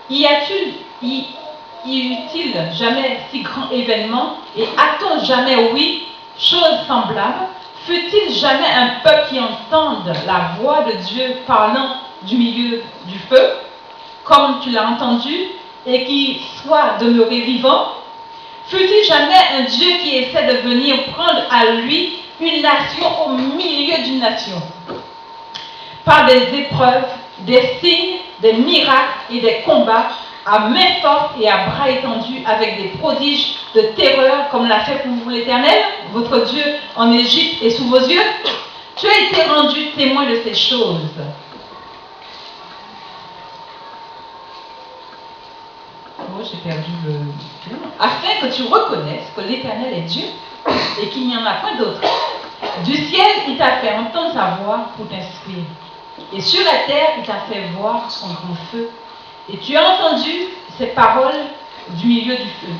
Y eut-il jamais si grand événement et a-t-on jamais ouï chose semblable? Fut-il jamais un peuple qui entende la voix de Dieu parlant du milieu du feu, comme tu l'as entendu, et qui soit demeuré vivant? Fut-il jamais un Dieu qui essaie de venir prendre à lui une nation au milieu d'une nation, par des épreuves, des signes, des miracles et des combats, à main forte et à bras étendus, avec des prodiges de terreur, comme l'a fait pour vous l'Éternel, votre Dieu, en Égypte et sous vos yeux? Tu as été rendu témoin de ces choses. Oh, j'ai perdu le... Afin que tu reconnaisses que l'Éternel est Dieu et qu'il n'y en a pas d'autre. Du ciel, il t'a fait entendre sa voix pour t'instruire. Et sur la terre, il t'a fait voir son grand feu. Et tu as entendu ces paroles du milieu du feu.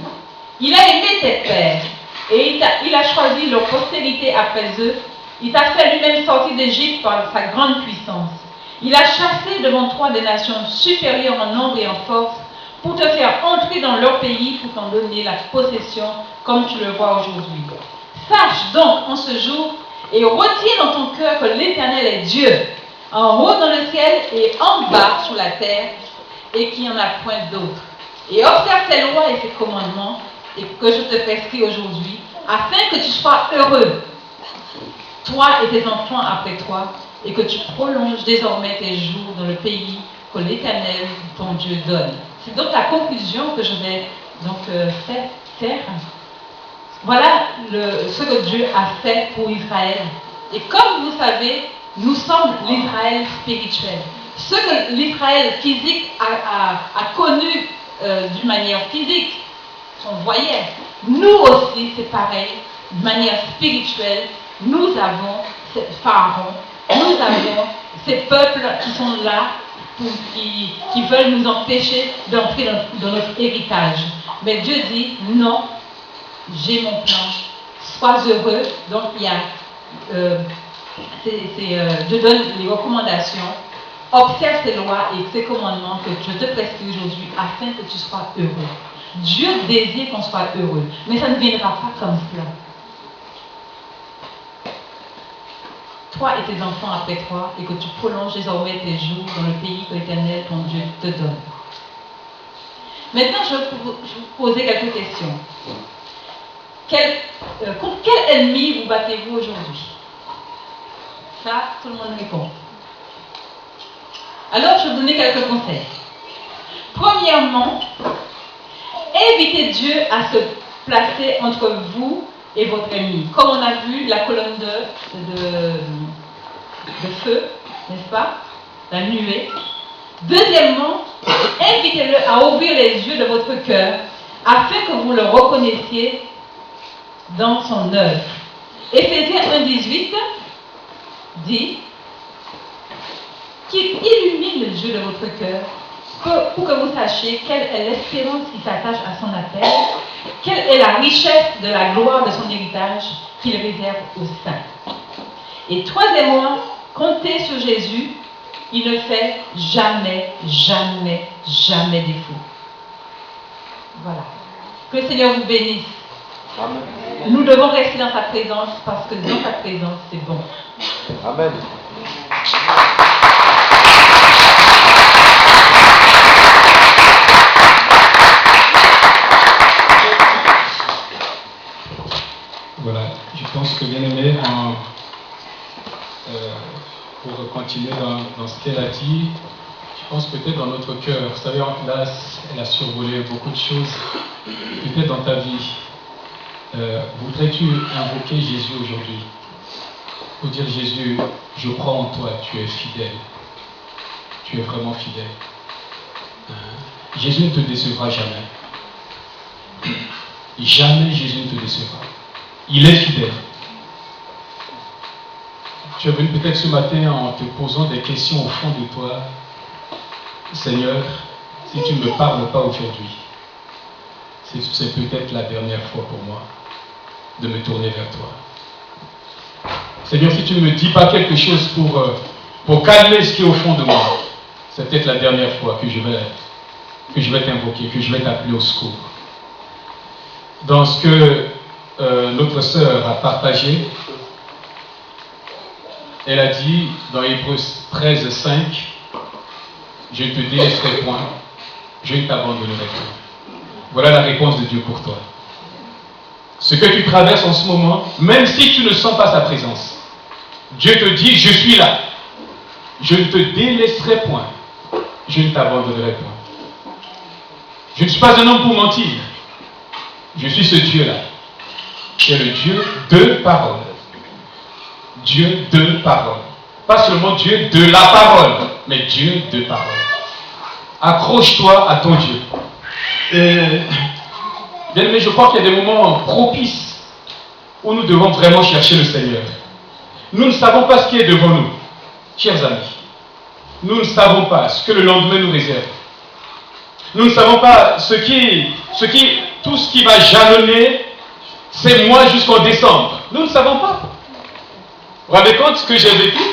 Il a aimé tes pères et il a choisi leur postérité après eux. Il t'a fait lui-même sortir d'Égypte par sa grande puissance. Il a chassé devant toi des nations supérieures en nombre et en force pour te faire entrer dans leur pays, pour t'en donner la possession comme tu le vois aujourd'hui. Sache donc en ce jour et retiens dans ton cœur que l'Éternel est Dieu, en haut dans le ciel et en bas sur la terre, et qu'il n'y en a point d'autre. Et observe ces lois et ces commandements et que je te prescris aujourd'hui, afin que tu sois heureux, toi et tes enfants après toi, et que tu prolonges désormais tes jours dans le pays que l'Éternel, ton Dieu, donne. C'est donc la conclusion que je vais donc faire. Voilà ce que Dieu a fait pour Israël. Et comme vous savez, nous sommes l'Israël spirituel. Ce que l'Israël physique a connu d'une manière physique, on voyait. Nous aussi, c'est pareil, de manière spirituelle, nous avons ces pharaons, nous avons ces peuples qui sont là, qui veulent nous empêcher d'entrer dans notre héritage. Mais Dieu dit, non, j'ai mon plan, sois heureux. Donc il y a, Dieu donne les recommandations. Observe ces lois et ces commandements que je te prescris aujourd'hui afin que tu sois heureux. Dieu désire qu'on soit heureux, mais ça ne viendra pas comme cela. Toi et tes enfants après toi, et que tu prolonges désormais tes jours dans le pays que l'Éternel, ton Dieu, te donne. Maintenant, je vais vous poser quelques questions. Contre quel ennemi vous battez-vous aujourd'hui? Ça, tout le monde répond. Alors, je vais vous donner quelques conseils. Premièrement, invitez Dieu à se placer entre vous et votre ennemi. Comme on a vu la colonne de feu, n'est-ce pas? La nuée. Deuxièmement, invitez-le à ouvrir les yeux de votre cœur afin que vous le reconnaissiez dans son œuvre. Éphésiens 1,18 dit qu'il illumine les yeux de votre cœur pour que vous sachiez quelle est l'espérance qui s'attache à son appel, quelle est la richesse de la gloire de son héritage qu'il réserve aux saints. Et troisièmement, comptez sur Jésus, il ne fait jamais, jamais, jamais défaut. Voilà. Que le Seigneur vous bénisse. Amen. Nous devons rester dans sa présence parce que dans sa présence, c'est bon. Amen. Voilà, je pense que bien aimé, pour continuer dans ce qu'elle a dit, je pense peut-être dans notre cœur, vous savez, là, elle a survolé beaucoup de choses, peut-être dans ta vie. Voudrais-tu invoquer Jésus aujourd'hui pour dire Jésus, je crois en toi, tu es fidèle, tu es vraiment fidèle. Jésus ne te décevra jamais. Jamais Jésus ne te décevra. Il est fidèle. Tu es venu peut-être ce matin en te posant des questions au fond de toi. Seigneur, si tu ne me parles pas aujourd'hui, c'est peut-être la dernière fois pour moi de me tourner vers toi. Seigneur, si tu ne me dis pas quelque chose pour calmer ce qui est au fond de moi, c'est peut-être la dernière fois que je vais que je vais t'invoquer, que je vais t'appeler au secours. Dans ce que notre sœur a partagé, elle a dit dans Hébreux 13, 5, je ne te délaisserai point, je ne t'abandonnerai point. Voilà la réponse de Dieu pour toi. Ce que tu traverses en ce moment, même si tu ne sens pas sa présence, Dieu te dit, je suis là. Je ne te délaisserai point. Je ne t'abandonnerai point. Je ne suis pas un homme pour mentir. Je suis ce Dieu-là, qui est le Dieu de parole. Dieu de parole. Pas seulement Dieu de la parole, mais Dieu de parole. Accroche-toi à ton Dieu. Bien aimé, je crois qu'il y a des moments propices où nous devons vraiment chercher le Seigneur. Nous ne savons pas ce qui est devant nous, chers amis. Nous ne savons pas ce que le lendemain nous réserve. Nous ne savons pas tout ce qui va jalonner ces mois jusqu'en décembre. Nous ne savons pas. Vous vous rendez compte ce que j'ai vécu?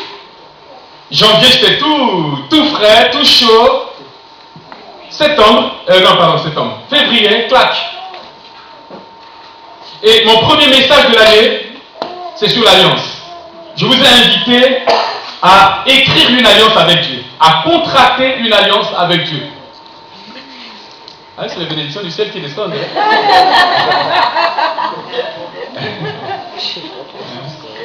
Janvier, j'étais tout frais, tout chaud. Septembre. Février, clac. Et mon premier message de l'année, c'est sur l'alliance. Je vous ai invité à écrire une alliance avec Dieu, à contracter une alliance avec Dieu. Ah, c'est la bénédiction du ciel qui descend.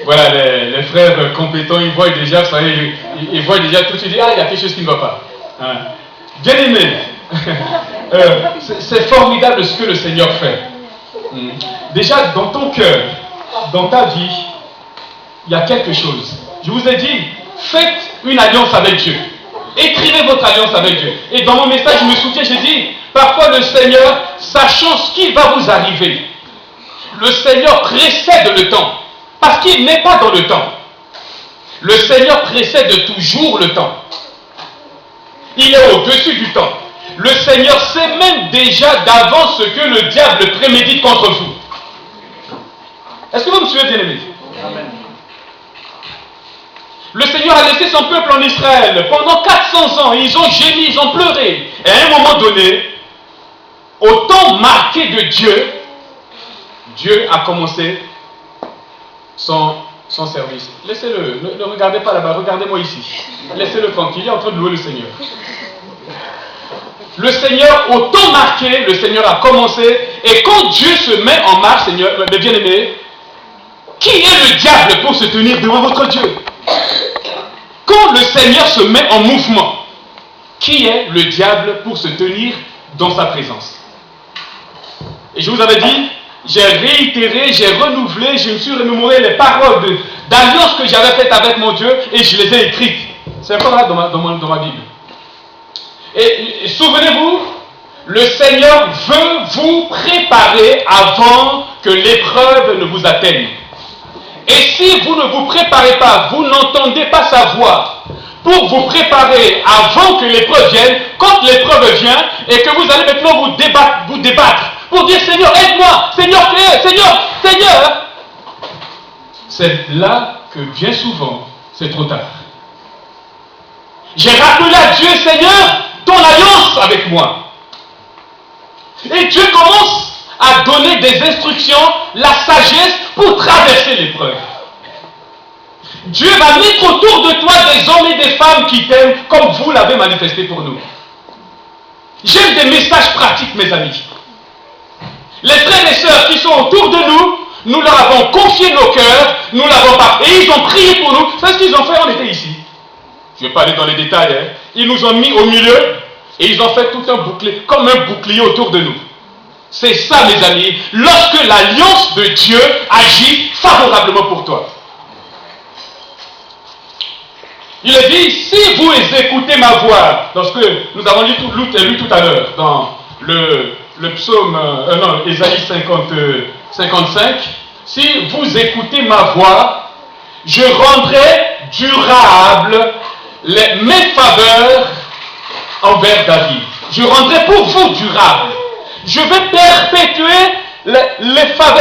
Voilà, les frères compétents, ils voient déjà, vous savez, ils voient déjà tout de suite, ah, il y a quelque chose qui ne va pas. Hein. Bien aimé, c'est formidable ce que le Seigneur fait. Déjà, dans ton cœur, dans ta vie, il y a quelque chose. Je vous ai dit, faites une alliance avec Dieu. Écrivez votre alliance avec Dieu. Et dans mon message, je me souviens, j'ai dit, parfois le Seigneur, sachant ce qui va vous arriver, le Seigneur précède le temps. Parce qu'il n'est pas dans le temps. Le Seigneur précède toujours le temps. Il est au-dessus du temps. Le Seigneur sait même déjà d'avance ce que le diable prémédite contre vous. Est-ce que vous me suivez, bien-aimés? Le Seigneur a laissé son peuple en Israël. Pendant 400 ans, ils ont gémi, ils ont pleuré. Et à un moment donné, au temps marqué de Dieu, Dieu a commencé son service. Laissez-le, ne regardez pas là-bas, regardez-moi ici. Laissez-le tranquille, il est en train de louer le Seigneur. Le Seigneur, au temps marqué, le Seigneur a commencé. Et quand Dieu se met en marche, Seigneur, mes bien-aimés, qui est le diable pour se tenir devant votre Dieu? Quand le Seigneur se met en mouvement, qui est le diable pour se tenir dans sa présence? Et je vous avais dit, j'ai réitéré, j'ai renouvelé, je me suis remémoré les paroles d'alliance que j'avais faites avec mon Dieu et je les ai écrites. C'est encore là dans ma Bible. Et souvenez-vous, le Seigneur veut vous préparer avant que l'épreuve ne vous atteigne. Et si vous ne vous préparez pas, vous n'entendez pas sa voix pour vous préparer avant que l'épreuve vienne, quand l'épreuve vient et que vous allez maintenant vous débattre pour dire Seigneur, aide-moi, Seigneur, Seigneur. C'est là que bien souvent, c'est trop tard. J'ai rappelé à Dieu, Seigneur, ton alliance avec moi. Et Dieu commence à donner des instructions, la sagesse pour traverser l'épreuve. Dieu va mettre autour de toi des hommes et des femmes qui t'aiment comme vous l'avez manifesté pour nous. J'aime des messages pratiques, mes amis. Les frères et sœurs qui sont autour de nous, nous leur avons confié nos cœurs, nous l'avons pas. Et ils ont prié pour nous. C'est ce qu'ils ont fait, on était ici. Je ne vais pas aller dans les détails. Hein. Ils nous ont mis au milieu et ils ont fait tout un bouclier, comme un bouclier autour de nous. C'est ça, mes amis, lorsque l'alliance de Dieu agit favorablement pour toi. Il est dit, si vous écoutez ma voix, dans ce que nous avons lu tout à l'heure, dans le psaume, Ésaïe 55, si vous écoutez ma voix, je rendrai durable mes faveurs envers David. Je rendrai pour vous durable. Je vais perpétuer les faveurs